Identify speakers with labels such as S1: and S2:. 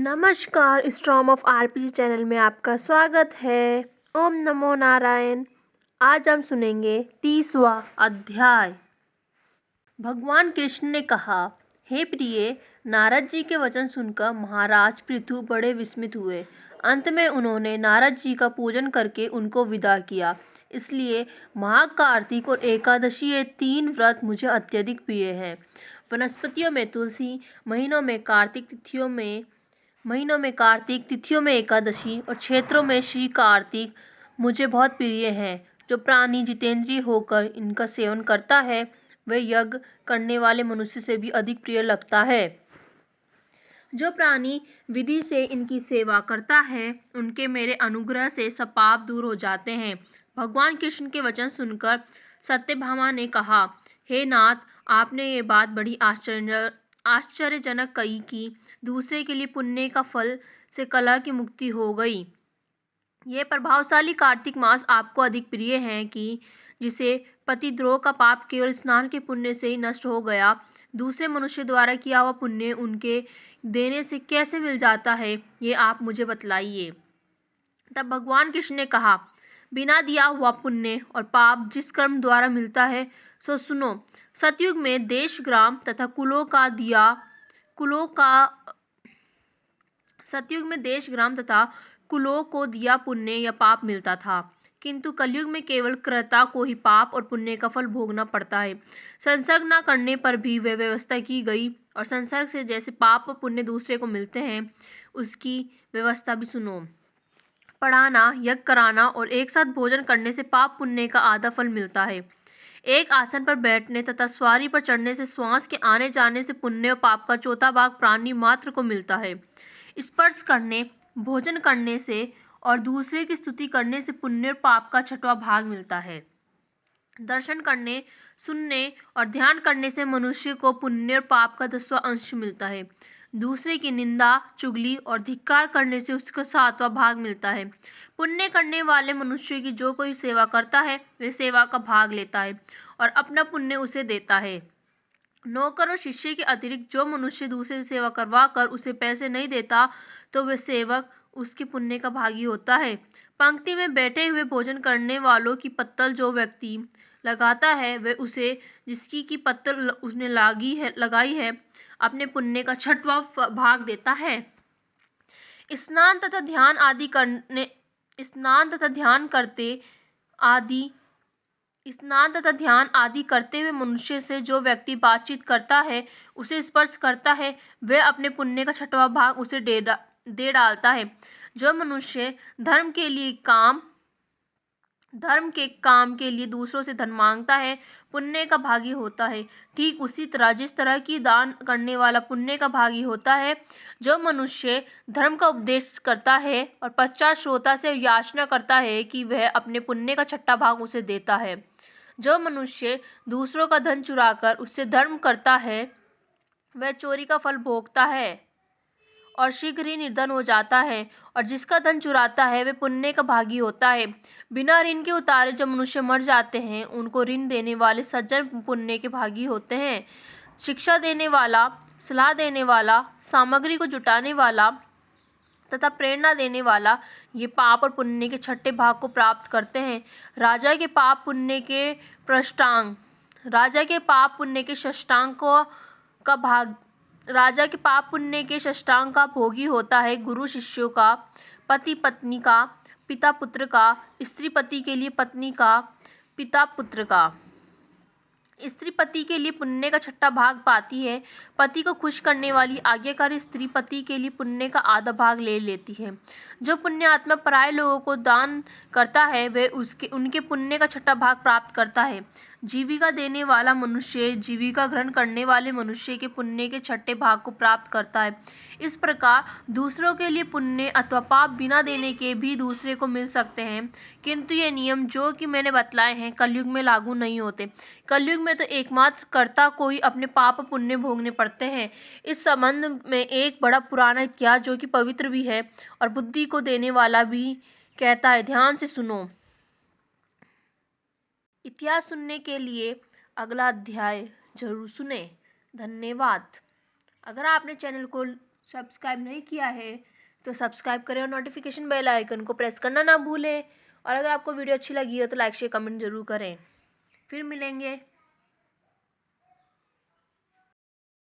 S1: नमस्कार, storm of RPG channel में आपका स्वागत है। ओम नमो नारायण। आज हम सुनेंगे 30वां अध्याय। भगवान कृष्ण ने कहा, हे प्रिय, नारद जी के वचन सुनकर महाराज पृथु बड़े विस्मित हुए। अंत में उन्होंने नारद जी का पूजन करके उनको विदा किया। इसलिए माघ, कार्तिक और एकादशी ये 3 व्रत मुझे अत्यधिक प्रिय हैं। वनस्पतियों में तुलसी, महीनों में कार्तिक, तिथियों में एकादशी और क्षेत्रों में श्री कार्तिक मुझे बहुत प्रिय हैं। जो प्राणी जितेंद्रिय होकर इनका सेवन करता है वह यज्ञ करने वाले मनुष्य से भी अधिक प्रिय लगता है। जो प्राणी विधि से इनकी सेवा करता है उनके मेरे अनुग्रह से सब पाप दूर हो जाते हैं। भगवान कृष्ण के वचन सुनकर सत्यभामा ने कहा, हे नाथ, आपने ये बात बड़ी आश्चर्यजनक कही कि दूसरे के लिए पुण्य का फल से कलह की मुक्ति हो गई। यह प्रभावशाली कार्तिक मास आपको अधिक प्रिय है कि जिसे पतिद्रोह का पाप केवल स्नान के पुण्य से ही नष्ट हो गया। दूसरे मनुष्य द्वारा किया हुआ पुण्य उनके देने से कैसे मिल जाता है, ये आप मुझे बतलाइए। तब भगवान कृष्ण ने कहा, बिना दिया हुआ पुण्य और पाप जिस कर्म द्वारा मिलता है सो सुनो। सतयुग में देश, ग्राम तथा कुलों को दिया पुण्य या पाप मिलता था, किंतु कलयुग में केवल कर्ता को ही पाप और पुण्य का फल भोगना पड़ता है। संसर्ग न करने पर भी वह व्यवस्था की गई और संसर्ग से जैसे पाप और पुण्य दूसरे को मिलते हैं उसकी व्यवस्था भी सुनो। पढ़ाना, यज्ञ कराना और एक साथ भोजन करने से पाप पुण्य का आधा फल मिलता है। एक आसन पर बैठने तथा सवारी पर चढ़ने से श्वास के आने जाने से पुण्य और पाप का चौथा भाग प्राणी मात्र को मिलता है। स्पर्श करने, भोजन करने से और दूसरे की स्तुति करने से पुण्य और पाप का 6वां भाग मिलता है। दर्शन करने, सुनने और ध्यान करने से मनुष्य को पुण्य और पाप का 10वां अंश मिलता है। दूसरे की निंदा, चुगली और धिक्कार करने से उसका 7वां भाग मिलता है। पुण्य करने वाले मनुष्य की जो कोई सेवा करता है वह सेवा का भाग लेता है और अपना पुण्य उसे देता है। नौकर और शिष्य के अतिरिक्त जो मनुष्य दूसरे से सेवा करवा कर उसे पैसे नहीं देता तो वह सेवक उसके पुण्य का भागी होता है। पंक्ति में बैठे हुए भोजन करने वालों की पत्तल जो व्यक्ति लगाता है वह उसे जिसकी की पत्तल उसने लगाई है अपने पुण्य का 6वां भाग देता है। स्नान तथा ध्यान आदि करते हुए मनुष्य से जो व्यक्ति बातचीत करता है, उसे स्पर्श करता है, वह अपने पुण्य का 6वां भाग उसे दे डालता है। जो मनुष्य धर्म के काम के लिए दूसरों से धन मांगता है पुण्य का भागी होता है। ठीक उसी तरह जिस तरह की दान करने वाला पुण्य का भागी होता है। जो मनुष्य धर्म का उपदेश करता है और पश्चात श्रोता से याचना करता है कि वह अपने पुण्य का 6वां भाग उसे देता है। जो मनुष्य दूसरों का धन चुराकर उससे धर्म करता है वह चोरी का फल भोगता है और शीघ्र ही निर्धन हो जाता है, और जिसका धन चुराता है वह पुण्य का भागी होता है। बिना ऋण के उतारे जो मनुष्य मर जाते हैं उनको ऋण देने वाले सज्जन पुण्य के भागी होते हैं। शिक्षा देने वाला, सलाह देने वाला, सामग्री को जुटाने वाला तथा प्रेरणा देने वाला ये पाप और पुण्य के 6ठे भाग को प्राप्त करते हैं। राजा के पाप पुण्य के षष्टांग का भोगी होता है गुरु शिष्यों का, पति पत्नी का, पिता पुत्र का, स्त्री पति के लिए पत्नी का, पिता पुत्र का। स्त्री पति के लिए पुण्य का 6वां भाग पाती है। पति को खुश करने वाली आज्ञाकारी स्त्री पति के लिए पुण्य का आधा भाग ले लेती है। जो पुण्य आत्मा पराये लोगों को दान करता है वह उनके पुण्य का 6वां भाग प्राप्त करता है। जीविका देने वाला मनुष्य जीविका ग्रहण करने वाले मनुष्य के पुण्य के 6ठे भाग को प्राप्त करता है। इस प्रकार दूसरों के लिए पुण्य अथवा पाप बिना देने के भी दूसरे को मिल सकते हैं, किंतु ये नियम जो कि मैंने बतलाए हैं कलयुग में लागू नहीं होते। कलयुग में तो एकमात्र कर्ता को ही अपने पाप पुण्य भोगने पड़ते हैं। इस संबंध में एक बड़ा पुराना इतिहास जो कि पवित्र भी है और बुद्धि को देने वाला भी कहता है, ध्यान से सुनो। इतिहास सुनने के लिए अगला अध्याय जरूर सुने। धन्यवाद। अगर आपने चैनल को सब्सक्राइब नहीं किया है तो सब्सक्राइब करें और नोटिफिकेशन बेल आइकन को प्रेस करना ना भूलें। और अगर आपको वीडियो अच्छी लगी हो तो लाइक शेयर कमेंट ज़रूर करें। फिर मिलेंगे।